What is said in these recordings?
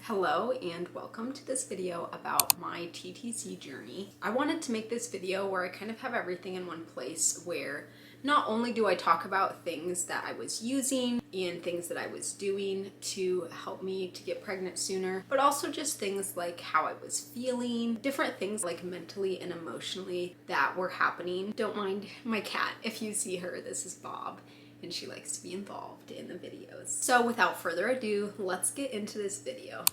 Hello and welcome to this video about my TTC journey. I wanted to make this video where I kind of have everything in one place, where not only do I talk about things that I was using and things that I was doing to help me to get pregnant sooner, but also just things like how I was feeling, different things like mentally and emotionally that were happening. Don't mind my cat if you see her. This is Bob, and she likes to be involved in the videos. So without further ado, let's get into this video.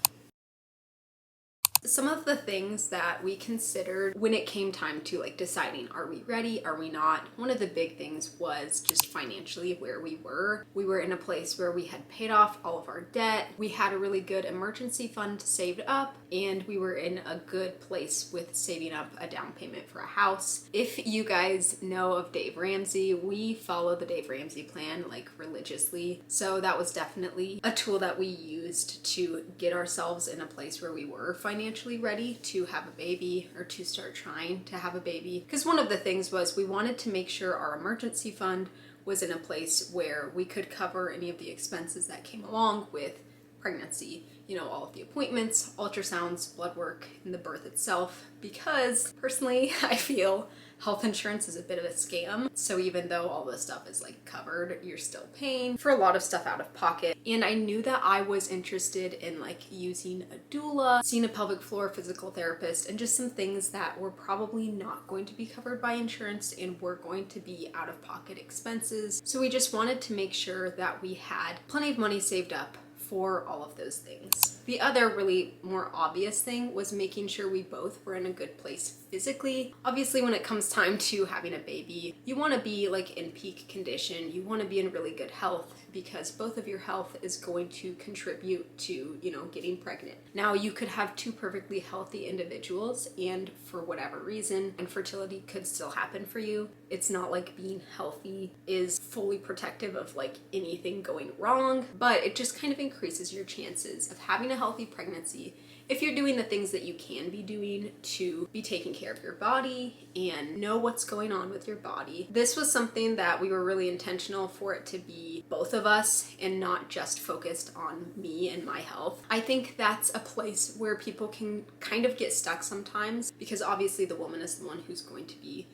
Some of the things that we considered when it came time to deciding, are we ready, are we not? One of the big things was just financially where we were. We were in a place where we had paid off all of our debt. We had a really good emergency fund saved up, and we were in a good place with saving up a down payment for a house. If you guys know of Dave Ramsey, we follow the Dave Ramsey plan religiously. So that was definitely a tool that we used to get ourselves in a place where we were financially ready to have a baby, or to start trying to have a baby. Because one of the things was we wanted to make sure our emergency fund was in a place where we could cover any of the expenses that came along with pregnancy. You know, all of the appointments, ultrasounds, blood work, and the birth itself. Because personally, I feel health insurance is a bit of a scam. So even though all this stuff is covered, you're still paying for a lot of stuff out of pocket. And I knew that I was interested in using a doula, seeing a pelvic floor physical therapist, and just some things that were probably not going to be covered by insurance and were going to be out of pocket expenses. So we just wanted to make sure that we had plenty of money saved up for all of those things. The other really more obvious thing was making sure we both were in a good place physically. Obviously, when it comes time to having a baby, you want to be in peak condition. You want to be in really good health, because both of your health is going to contribute to, getting pregnant. Now, you could have two perfectly healthy individuals, and for whatever reason, infertility could still happen for you. It's not like being healthy is fully protective of anything going wrong, but it just kind of increases your chances of having a healthy pregnancy if you're doing the things that you can be doing to be taking care of your body and know what's going on with your body. This was something that we were really intentional for it to be both of us and not just focused on me and my health. I think that's a place where people can kind of get stuck sometimes, because obviously the woman is the one who's going to be,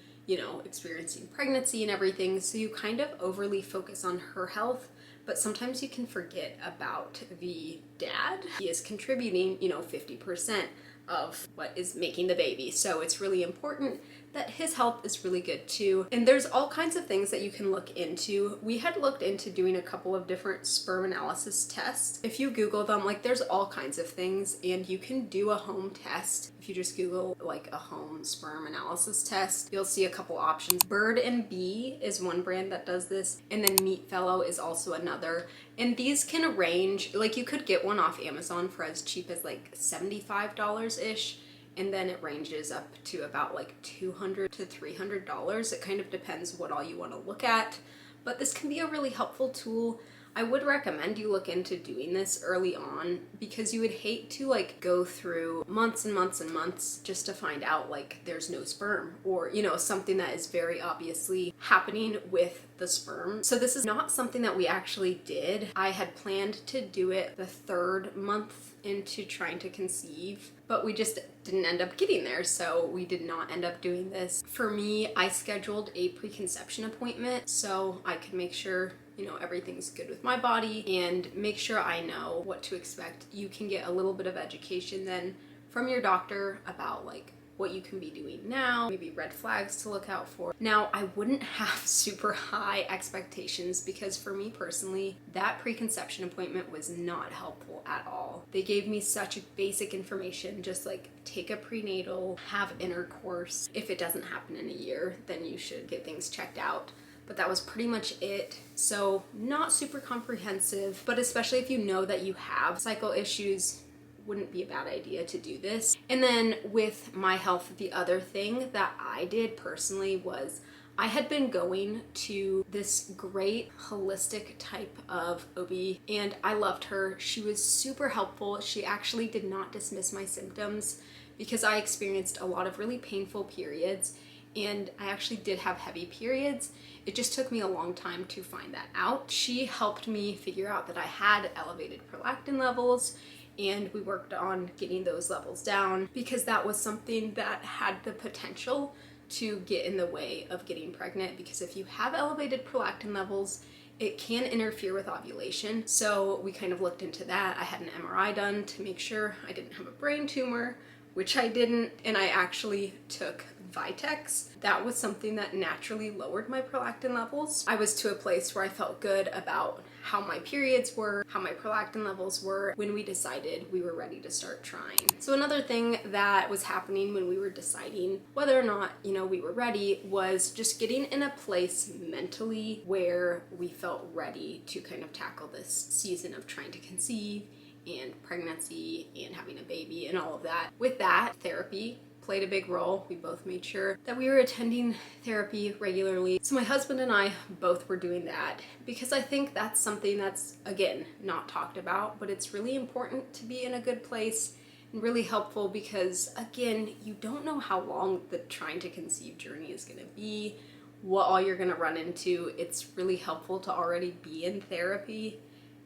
experiencing pregnancy and everything. So you kind of overly focus on her health, but sometimes you can forget about the dad. He is contributing, 50% of what is making the baby. So it's really important that his health is really good too. And there's all kinds of things that you can look into. We had looked into doing a couple of different sperm analysis tests. If you Google them, there's all kinds of things, and you can do a home test. If you just Google a home sperm analysis test, you'll see a couple options. Bird and Bee is one brand that does this, and then Meat Fellow is also another. And these can range, you could get one off Amazon for as cheap as $75-ish. And then it ranges up to about $200 to $300. It kind of depends what all you want to look at. But this can be a really helpful tool. I would recommend you look into doing this early on, because you would hate to go through months and months and months just to find out there's no sperm, or something that is very obviously happening with the sperm. So this is not something that we actually did. I had planned to do it the 3rd month into trying to conceive, but we just didn't end up getting there, so we did not end up doing this. For me, I scheduled a preconception appointment so I could make sure everything's good with my body and make sure I know what to expect. You can get a little bit of education then from your doctor about what you can be doing now, maybe red flags to look out for. Now, I wouldn't have super high expectations, because for me personally, that preconception appointment was not helpful at all. They gave me such basic information, just take a prenatal, have intercourse. If it doesn't happen in a year, then you should get things checked out. But that was pretty much it. So not super comprehensive, but especially if you know that you have cycle issues, wouldn't be a bad idea to do this. And then with my health, the other thing that I did personally was I had been going to this great holistic type of OB, and I loved her. She was super helpful. She actually did not dismiss my symptoms, because I experienced a lot of really painful periods, and I actually did have heavy periods. It just took me a long time to find that out. She helped me figure out that I had elevated prolactin levels, and we worked on getting those levels down because that was something that had the potential to get in the way of getting pregnant, because if you have elevated prolactin levels, it can interfere with ovulation. So we kind of looked into that. I had an MRI done to make sure I didn't have a brain tumor, which I didn't, and I actually took Vitex. That was something that naturally lowered my prolactin levels. I was to a place where I felt good about how my periods were, how my prolactin levels were when we decided we were ready to start trying. So another thing that was happening when we were deciding whether or not, we were ready was just getting in a place mentally where we felt ready to kind of tackle this season of trying to conceive and pregnancy and having a baby and all of that. With that, therapy played a big role. We both made sure that we were attending therapy regularly. So my husband and I both were doing that because I think that's something that's, again, not talked about, but it's really important to be in a good place and really helpful because, again, you don't know how long the trying to conceive journey is going to be, what all you're going to run into. It's really helpful to already be in therapy.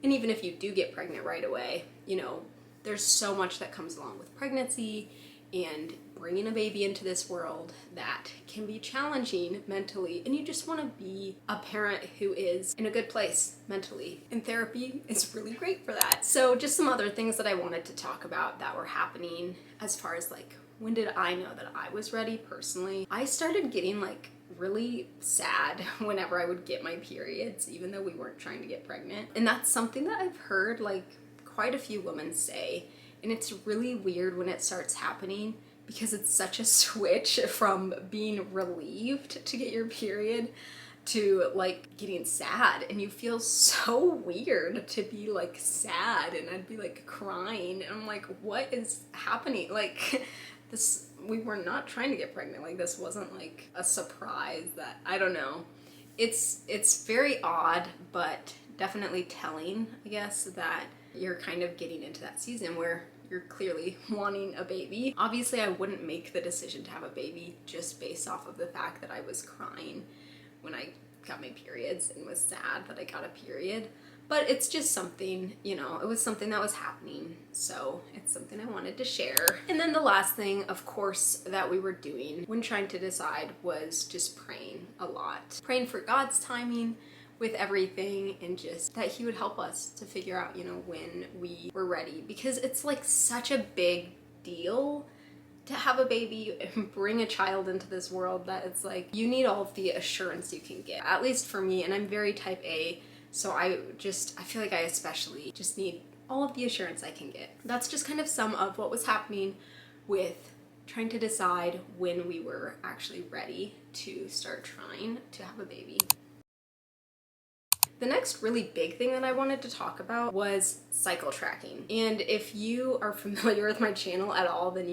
And even if you do get pregnant right away, there's so much that comes along with pregnancy and bringing a baby into this world that can be challenging mentally, and you just want to be a parent who is in a good place mentally, and therapy is really great for that. So just some other things that I wanted to talk about that were happening as far as when did I know that I was ready personally? I started getting really sad whenever I would get my periods, even though we weren't trying to get pregnant. And that's something that I've heard quite a few women say, and it's really weird when it starts happening because it's such a switch from being relieved to get your period to getting sad, and you feel so weird to be sad, and I'd be crying, and I'm like, what is happening? This, we were not trying to get pregnant. This wasn't a surprise. That, I don't know. It's very odd, but definitely telling, I guess, that you're kind of getting into that season where you're clearly wanting a baby. Obviously, I wouldn't make the decision to have a baby just based off of the fact that I was crying when I got my periods and was sad that I got a period. But it's just something, it was something that was happening. So it's something I wanted to share. And then the last thing, of course, that we were doing when trying to decide was just praying a lot. Praying for God's timing with everything, and just that he would help us to figure out, when we were ready, because it's such a big deal to have a baby and bring a child into this world that it's you need all of the assurance you can get, at least for me. And I'm very type A, so I feel I especially just need all of the assurance I can get. That's just kind of some of what was happening with trying to decide when we were actually ready to start trying to have a baby. The next really big thing that I wanted to talk about was cycle tracking. And if you are familiar with my channel at all, then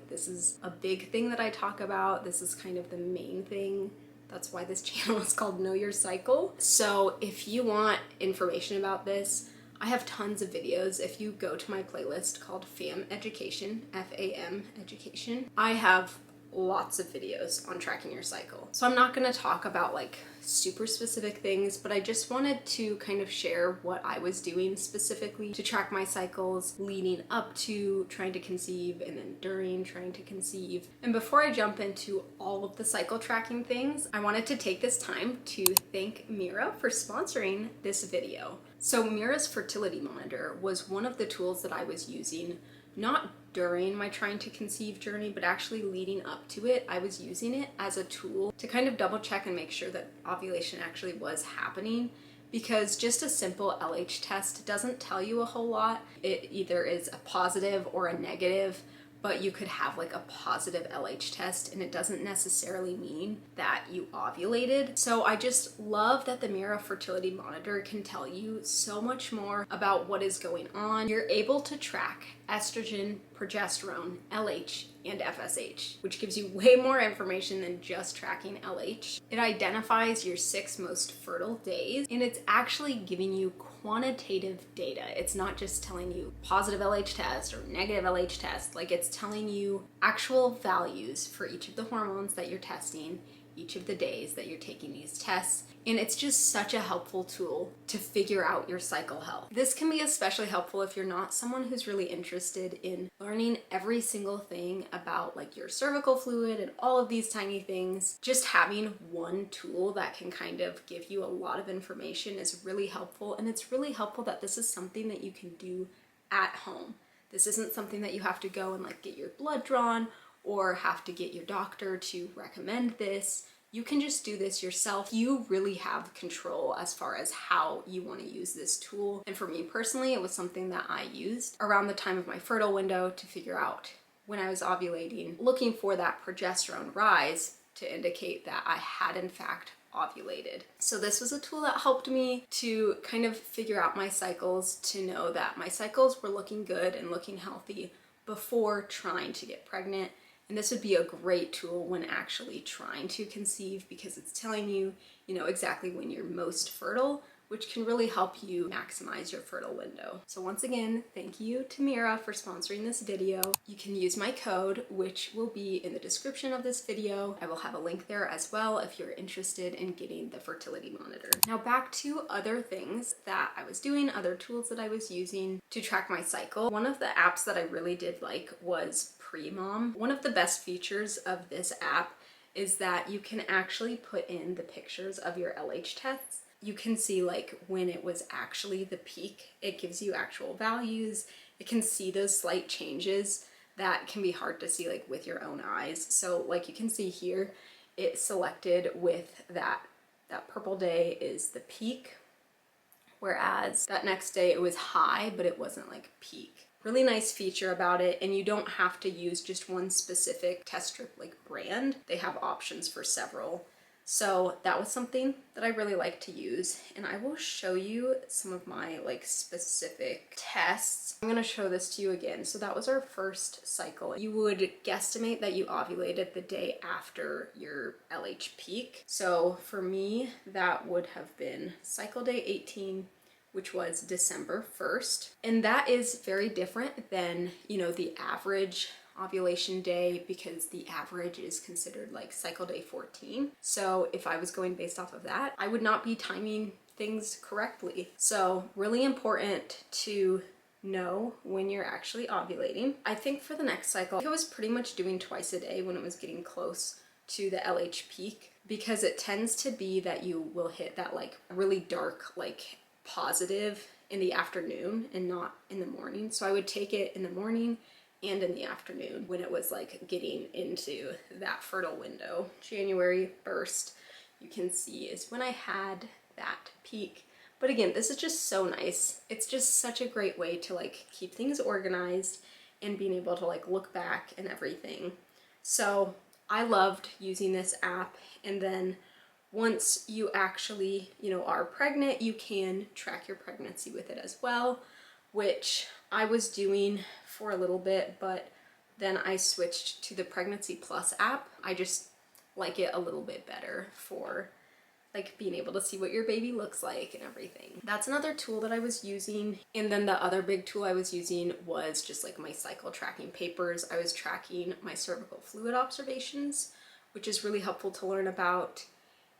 this is a big thing that I talk about. This is kind of the main thing. That's why this channel is called Know Your Cycle. So if you want information about this, I have tons of videos. If you go to my playlist called FAM Education, F-A-M Education, I have lots of videos on tracking your cycle. So I'm not going to talk about super specific things, but I just wanted to kind of share what I was doing specifically to track my cycles leading up to trying to conceive and then during trying to conceive. And before I jump into all of the cycle tracking things, I wanted to take this time to thank Mira for sponsoring this video. So Mira's fertility monitor was one of the tools that I was using, not during my trying to conceive journey, but actually leading up to it. I was using it as a tool to kind of double check and make sure that ovulation actually was happening, because just a simple LH test doesn't tell you a whole lot. It either is a positive or a negative, but you could have a positive LH test and it doesn't necessarily mean that you ovulated. So I just love that the Mira fertility monitor can tell you so much more about what is going on. You're able to track estrogen, progesterone, LH, and FSH, which gives you way more information than just tracking LH. It identifies your 6 most fertile days, and it's actually giving you quantitative data. It's not just telling you positive LH test or negative LH test. It's telling you actual values for each of the hormones that you're testing each of the days that you're taking these tests. And it's just such a helpful tool to figure out your cycle health. This can be especially helpful if you're not someone who's really interested in learning every single thing about like your cervical fluid and all of these tiny things. Just having one tool that can kind of give you a lot of information is really helpful. And it's really helpful that this is something that you can do at home. This isn't something that you have to go and like get your blood drawn or have to get your doctor to recommend this. You can just do this yourself. You really have control as far as how you want to use this tool. And for me personally, it was something that I used around the time of my fertile window to figure out when I was ovulating, looking for that progesterone rise to indicate that I had in fact ovulated. So this was a tool that helped me to kind of figure out my cycles, to know that my cycles were looking good and looking healthy before trying to get pregnant. And this would be a great tool when actually trying to conceive, because it's telling you, exactly when you're most fertile, which can really help you maximize your fertile window. So once again, thank you to Mira for sponsoring this video. You can use my code, which will be in the description of this video. I will have a link there as well if you're interested in getting the fertility monitor. Now back to other things that I was doing, other tools that I was using to track my cycle. One of the apps that I really did like was Pre-Mom. One of the best features of this app is that you can actually put in the pictures of your LH tests. You can see like when it was actually the peak. It gives you actual values. It can see those slight changes that can be hard to see like with your own eyes. So like you can see here, it selected with that purple day is the peak, whereas that next day it was high, but it wasn't like peak. Really nice feature about it, and you don't have to use just one specific test strip like brand. They have options for several. So that was something that I really like to use, and I will show you some of my like specific tests. I'm gonna show this to you again. So that was our first cycle. You would guesstimate that you ovulated the day after your LH peak. So for me, that would have been cycle day 18, which was December 1st. And that is very different than, the average ovulation day, because the average is considered like cycle day 14. So if I was going based off of that, I would not be timing things correctly. So really important to know when you're actually ovulating. I think for the next cycle, I was pretty much doing twice a day when it was getting close to the LH peak, because it tends to be that you will hit that like really dark, like positive in the afternoon and not in the morning. So I would take it in the morning and in the afternoon when it was like getting into that fertile window. January 1st, you can see, is when I had that peak. But again, this is just so nice. It's just such a great way to like keep things organized and being able to like look back and everything. So I loved using this app. And then once you actually, are pregnant, you can track your pregnancy with it as well, which I was doing for a little bit, but then I switched to the Pregnancy Plus app. I just like it a little bit better for like being able to see what your baby looks like and everything. That's another tool that I was using. And then the other big tool I was using was just like my cycle tracking papers. I was tracking my cervical fluid observations, which is really helpful to learn about,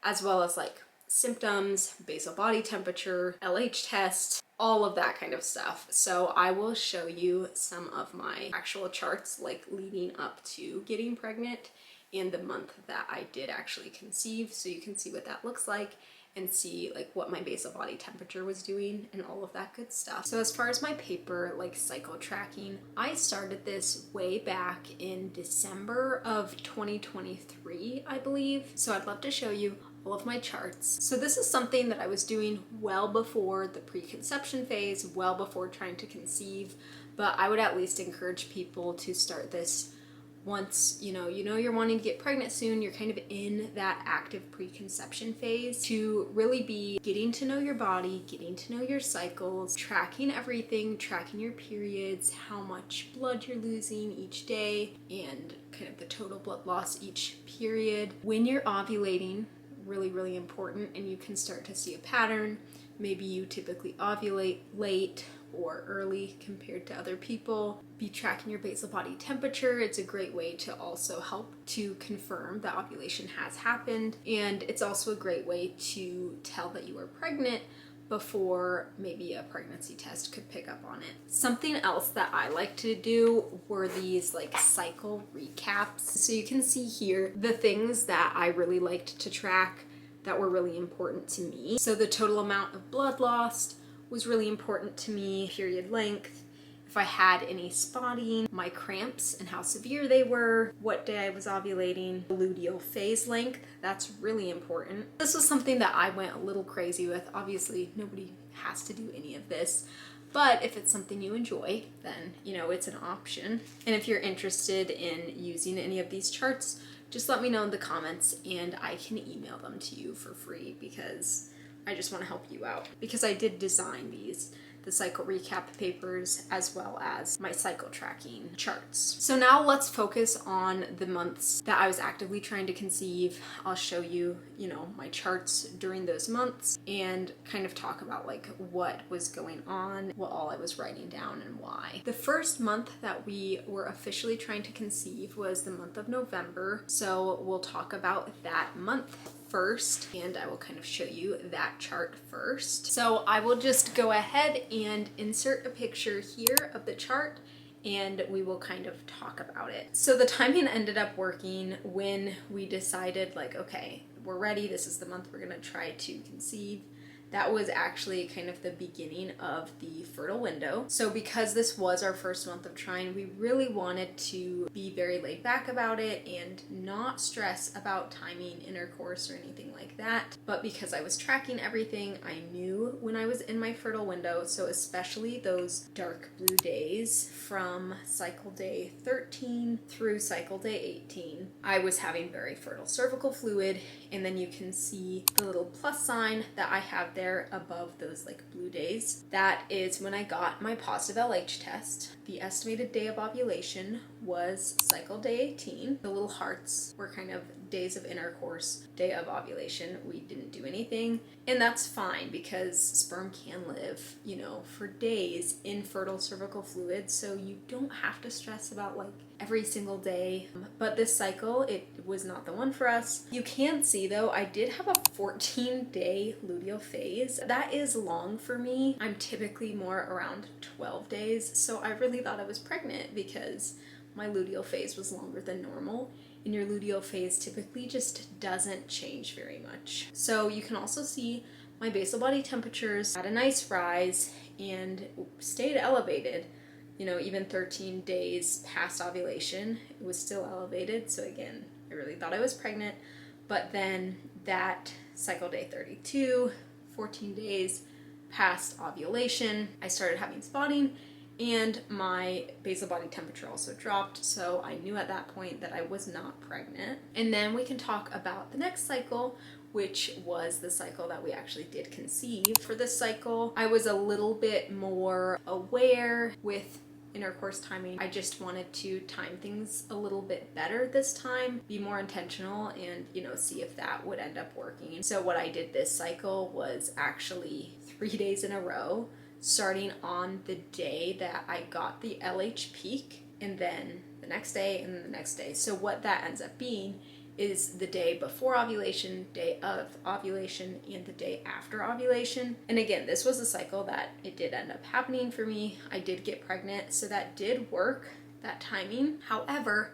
as well as like symptoms, basal body temperature, LH test, all of that kind of stuff. So I will show you some of my actual charts like leading up to getting pregnant and the month that I did actually conceive, so you can see what that looks like and see like what my basal body temperature was doing and all of that good stuff. So as far as my paper like cycle tracking, I started this way back in December of 2023, I believe. So I'd love to show you all of my charts. So this is something that I was doing well before the preconception phase, well before trying to conceive, but I would at least encourage people to start this once you're wanting to get pregnant soon. You're kind of in that active preconception phase, to really be getting to know your body, getting to know your cycles, tracking everything, tracking your periods, how much blood you're losing each day, and kind of the total blood loss each period. When you're ovulating, really, really important, and you can start to see a pattern. Maybe you typically ovulate late or early compared to other people. be tracking your basal body temperature. It's a great way to also help to confirm that ovulation has happened. And it's also a great way to tell that you are pregnant before maybe a pregnancy test could pick up on it. Something else that I like to do were these like cycle recaps. So you can see here the things that I really liked to track that were really important to me. So the total amount of blood lost was really important to me, period length, if I had any spotting, my cramps and how severe they were, what day I was ovulating, luteal phase length, that's really important. This was something that I went a little crazy with. Obviously, nobody has to do any of this, but if it's something you enjoy, then, you know, it's an option. And if you're interested in using any of these charts, just let me know in the comments and I can email them to you for free because I just want to help you out. Because I did design the cycle recap papers as well as my cycle tracking charts. So now let's focus on the months that I was actively trying to conceive. I'll show you, you know, my charts during those months and kind of talk about like what was going on, what all I was writing down and why. The first month that we were officially trying to conceive was the month of November. So we'll talk about that month first, and I will kind of show you that chart first. So I will just go ahead and insert a picture here of the chart and we will kind of talk about it. So the timing ended up working when we decided like, okay, we're ready. This is the month we're gonna try to conceive. That was actually kind of the beginning of the fertile window. So because this was our first month of trying, we really wanted to be very laid back about it and not stress about timing intercourse or anything like that. But because I was tracking everything, I knew when I was in my fertile window, so especially those dark blue days from cycle day 13 through cycle day 18, I was having very fertile cervical fluid. And then you can see the little plus sign that I have there above those like blue days. That is when I got my positive LH test. The estimated day of ovulation was cycle day 18. The little hearts were kind of days of intercourse, day of ovulation. We didn't do anything, and that's fine because sperm can live, you know, for days in fertile cervical fluid, so you don't have to stress about like every single day. But this cycle, it was not the one for us. You can see though, I did have a 14-day luteal phase. That is long for me. I'm typically more around 12 days, so I really thought I was pregnant because my luteal phase was longer than normal. And your luteal phase typically just doesn't change very much. So you can also see my basal body temperatures had a nice rise and stayed elevated. You know, even 13 days past ovulation, it was still elevated. So again, I really thought I was pregnant. But then that cycle day 32, 14 days past ovulation, I started having spotting and my basal body temperature also dropped. So I knew at that point that I was not pregnant. And then we can talk about the next cycle, which was the cycle that we actually did conceive. For this cycle, I was a little bit more aware with intercourse timing. I just wanted to time things a little bit better this time, be more intentional, and, you know, see if that would end up working. So what I did this cycle was actually 3 days in a row, starting on the day that I got the LH peak, and then the next day, and then the next day. So what that ends up being is the day before ovulation, day of ovulation, and the day after ovulation. And again, this was a cycle that it did end up happening for me. I did get pregnant, so that did work, that timing. However,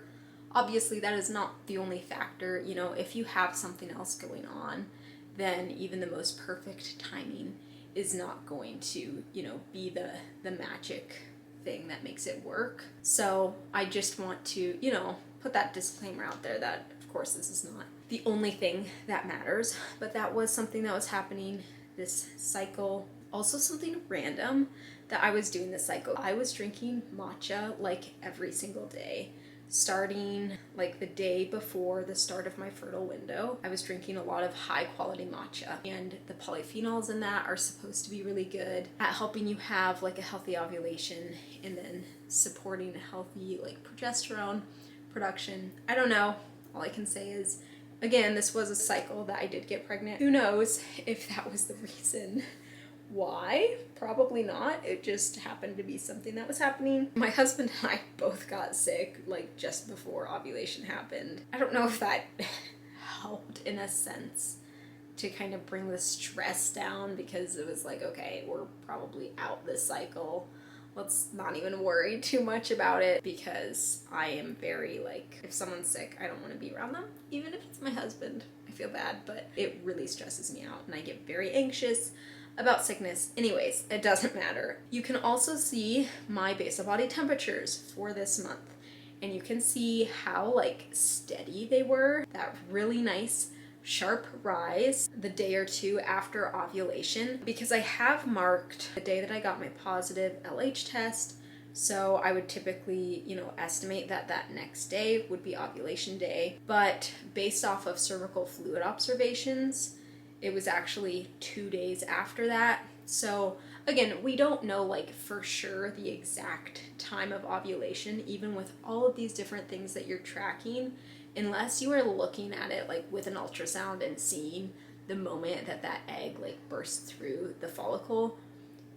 obviously that is not the only factor. You know, if you have something else going on, then even the most perfect timing is not going to, you know, be the magic thing that makes it work. So I just want to, you know, put that disclaimer out there that of course this is not the only thing that matters, but that was something that was happening this cycle. Also something random that I was doing this cycle. I was drinking matcha like every single day. Starting like the day before the start of my fertile window, I was drinking a lot of high quality matcha, and the polyphenols in that are supposed to be really good at helping you have like a healthy ovulation and then supporting a healthy like progesterone production. I don't know. All I can say is, again, this was a cycle that I did get pregnant. Who knows if that was the reason why. Probably not. It just happened to be something that was happening. My husband and I both got sick like just before ovulation happened. I don't know if that helped in a sense to kind of bring the stress down, because it was like, okay, we're probably out this cycle. Let's not even worry too much about it, because I am very like, if someone's sick, I don't want to be around them, even if it's my husband. I feel bad, but it really stresses me out and I get very anxious about sickness. Anyways, it doesn't matter. You can also see my basal body temperatures for this month, and you can see how like steady they were. That really nice sharp rise the day or two after ovulation, because I have marked the day that I got my positive LH test. So I would typically, estimate that that next day would be ovulation day. But based off of cervical fluid observations, it was actually 2 days after that. So again, we don't know like for sure the exact time of ovulation, even with all of these different things that you're tracking, unless you are looking at it like with an ultrasound and seeing the moment that that egg like bursts through the follicle.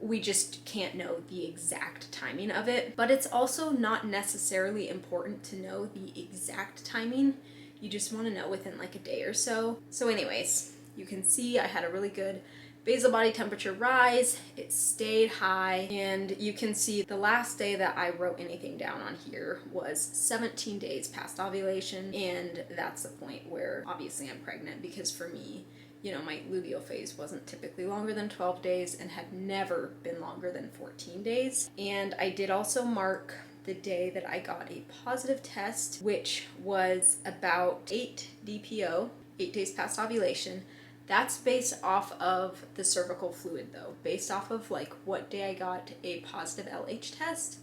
We just can't know the exact timing of it. But it's also not necessarily important to know the exact timing. You just want to know within like a day or so. So anyways, you can see I had a really good basal body temperature rise. It stayed high, and you can see the last day that I wrote anything down on here was 17 days past ovulation, and that's the point where obviously I'm pregnant, because for me, my luteal phase wasn't typically longer than 12 days and had never been longer than 14 days. And I did also mark the day that I got a positive test, which was about 8 DPO, 8 days past ovulation. That's based off of the cervical fluid though. Based off of like what day I got a positive LH test,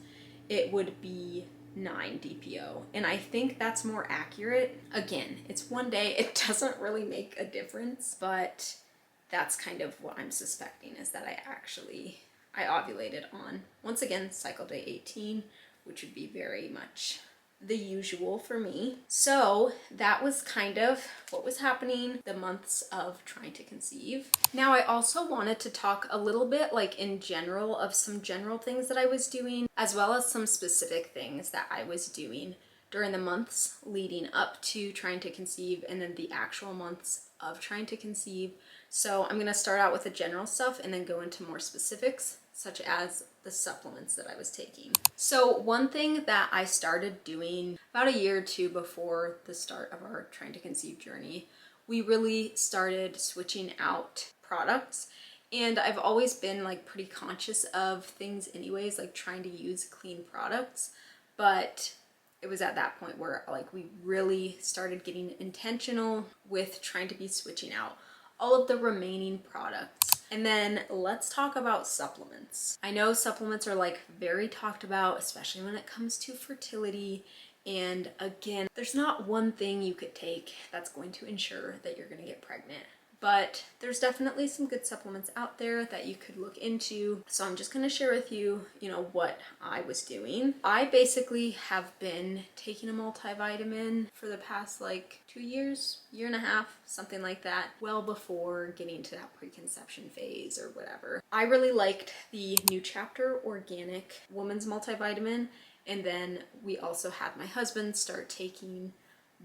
it would be 9 DPO. And I think that's more accurate. Again, it's one day, it doesn't really make a difference, but that's kind of what I'm suspecting, is that I ovulated on, once again, cycle day 18, which would be very much the usual for me. So that was kind of what was happening the months of trying to conceive. Now I also wanted to talk a little bit like in general of some general things that I was doing, as well as some specific things that I was doing during the months leading up to trying to conceive, and then the actual months of trying to conceive. So I'm going to start out with the general stuff and then go into more specifics, such as the supplements that I was taking. So one thing that I started doing about a year or two before the start of our trying to conceive journey, we really started switching out products. And I've always been like pretty conscious of things anyways, like trying to use clean products. But it was at that point where like we really started getting intentional with trying to be switching out all of the remaining products. And then let's talk about supplements. I know supplements are like very talked about, especially when it comes to fertility. And again, there's not one thing you could take that's going to ensure that you're going to get pregnant. But there's definitely some good supplements out there that you could look into. So I'm just going to share with you, what I was doing. I basically have been taking a multivitamin for the past like 2 years, year and a half, something like that, well before getting to that preconception phase or whatever. I really liked the New Chapter Organic Woman's Multivitamin. And then we also had my husband start taking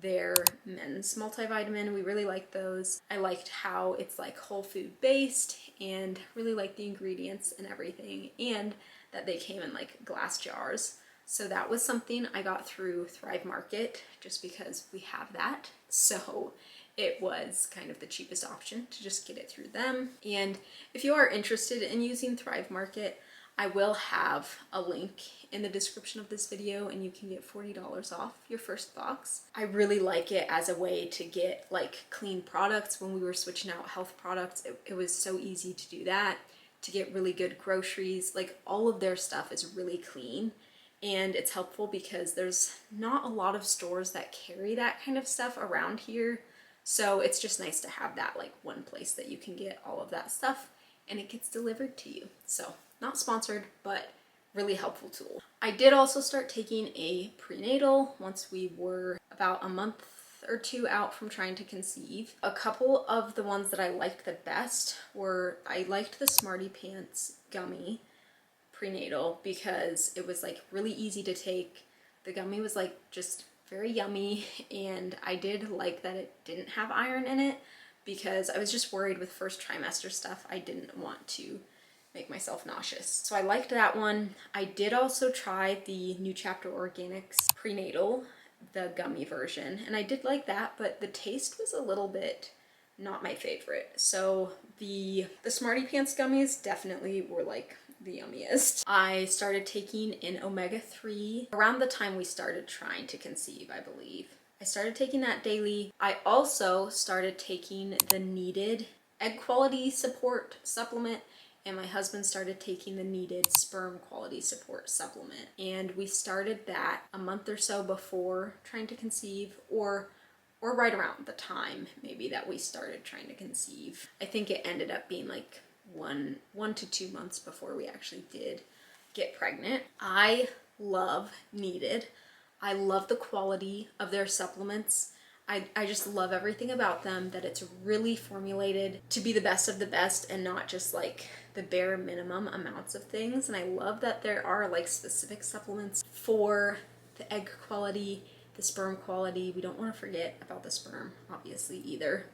their men's multivitamin. We really liked those. I liked how it's like whole food based, and really liked the ingredients and everything, and that they came in like glass jars. So that was something I got through Thrive Market, just because we have that. So it was kind of the cheapest option to just get it through them. And if you are interested in using Thrive Market, I will have a link in the description of this video, and you can get $40 off your first box. I really like it as a way to get like clean products. When we were switching out health products, it was so easy to do that, to get really good groceries. Like all of their stuff is really clean, and it's helpful because there's not a lot of stores that carry that kind of stuff around here. So it's just nice to have that like one place that you can get all of that stuff, and it gets delivered to you. So not sponsored, but really helpful tool. I did also start taking a prenatal once we were about a month or two out from trying to conceive. A couple of the ones that I liked the best were, I liked the Smarty Pants gummy prenatal because it was like really easy to take. The gummy was like just very yummy, and I did like that it didn't have iron in it because I was just worried with first trimester stuff. I didn't want to make myself nauseous. So I liked that one. I did also try the New Chapter Organics prenatal, the gummy version, and I did like that, but the taste was a little bit not my favorite. So the Smarty Pants gummies definitely were like the yummiest. I started taking an omega-3 around the time we started trying to conceive, I believe. I started taking that daily. I also started taking the Needed egg quality support supplement, and my husband started taking the Needed sperm quality support supplement. And we started that a month or so before trying to conceive, or right around the time maybe that we started trying to conceive. I think it ended up being like one to 2 months before we actually did get pregnant. I love Needed. I love the quality of their supplements. I just love everything about them, that it's really formulated to be the best of the best and not just like the bare minimum amounts of things. And I love that there are like specific supplements for the egg quality, the sperm quality. We don't want to forget about the sperm, obviously, either.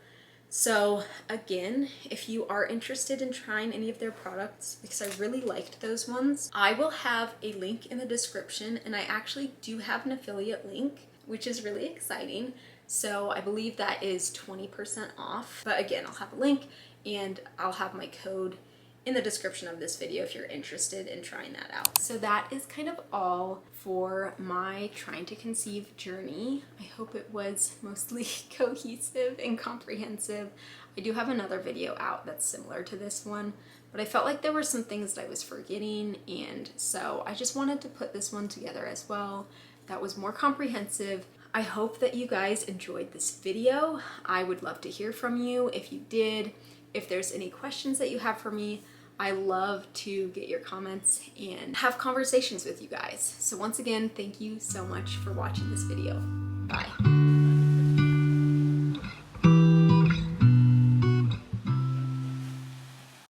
So again, if you are interested in trying any of their products, because I really liked those ones, I will have a link in the description, and I actually do have an affiliate link, which is really exciting. So I believe that is 20% off. But again, I'll have a link, and I'll have my code in the description of this video if you're interested in trying that out. So that is kind of all for my trying to conceive journey. I hope it was mostly cohesive and comprehensive. I do have another video out that's similar to this one, but I felt like there were some things that I was forgetting, and so I just wanted to put this one together as well. That was more comprehensive. I hope that you guys enjoyed this video. I would love to hear from you if you did. If there's any questions that you have for me, I love to get your comments and have conversations with you guys. So once again, thank you so much for watching this video. Bye.